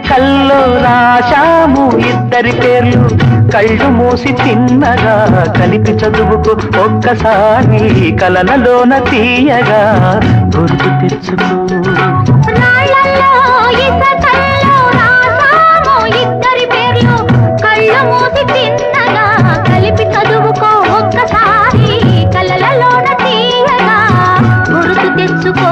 కల్లో రాశాము ఇద్దరి పేర్లు కళ్ళు మూసి తిన్నగా కలిపి చదువుకు ఒక్కసారి కలనలోన తీయగా గుర్తు తెచ్చుకో కలిపి చదువుకో ఒక్కసారి కలలలోన తీయగా గుర్తు తెచ్చుకో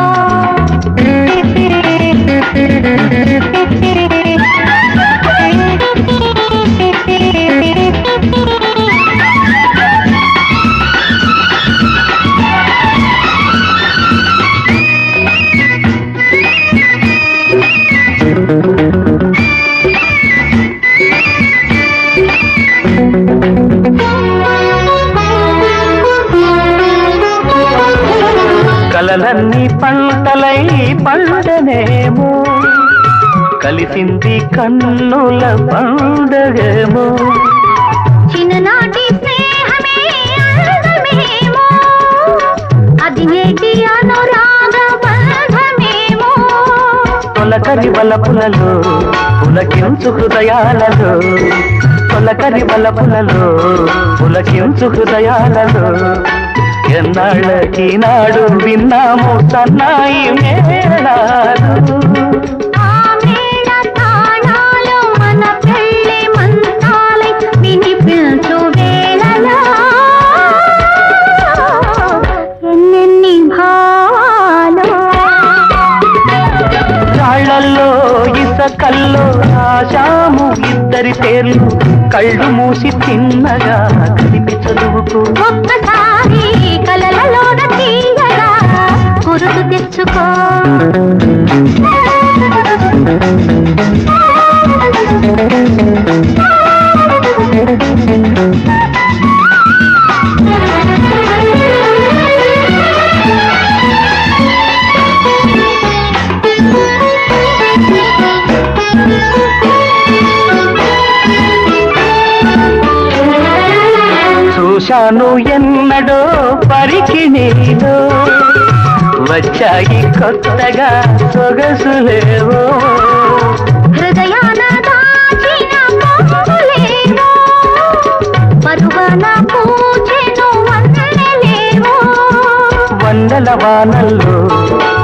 కలలన్నీ పంటలై పండనేమో కలిసింది కన్నుల పండగేమో చిన్ననాటి స్నేహమే అందమేమో అది నేటి అనురాగ బంధమేమో తొలకరి వలపులలో పులకించు హృదయాలలో తొలకరి వలపులలో పులకించు హృదయాలలో ఎన్నాళ్ళకి నాడు విన్నాము సన్నాయి మేళాలు ఆ మేళ తాళాలు మన పెళ్ళి మంత్రాలై వినిపించు వేళలో ఎన్నెన్ని భావాలు రాళ్లల్లో ఇసకల్లో రాశాము ఇద్దరి పేర్లు కళ్ళు మూసి తిన్నగా కలిపి చదువుకు ఒక్కసారి కలలలోన తీయగా గుర్తు తెచ్చుకో చూశాను ఎన్నడో పరికి నీలో వచ్చాయి కొత్తగా సొగసులేవో హృదయాన దాచిన పొంగులేవో పరువాన పూచెను వన్నెలేవో వన్నెల వానల్లో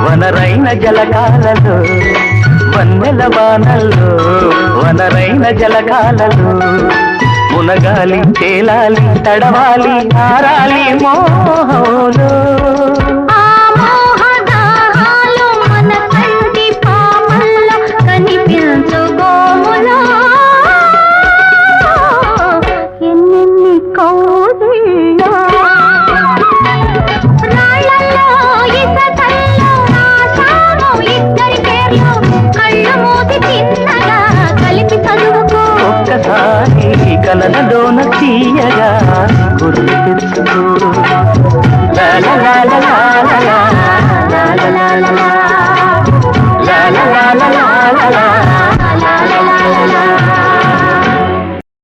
వనరైన జలకాలలో వన్నెల వానల్లో వనరైన జలకాలలో మునగాలి తేలాలి తడవాలి ఆరాలి మోహంలో ఆ మోహదాహాలు మన కంటి పాపల్లో కనిపించు గోములో ఎన్నెన్ని కౌగిల్లో రాళ్ళల్లో ఇసకల్లో రాశాము ఇద్దరి పేర్లు కళ్ళు మూసి తిన్నగా కలిపి చదువుకో ఒక్కసారి కలనలోన తీయగా గుర్తు తెచ్చుకో లా లా లా లా లా లా.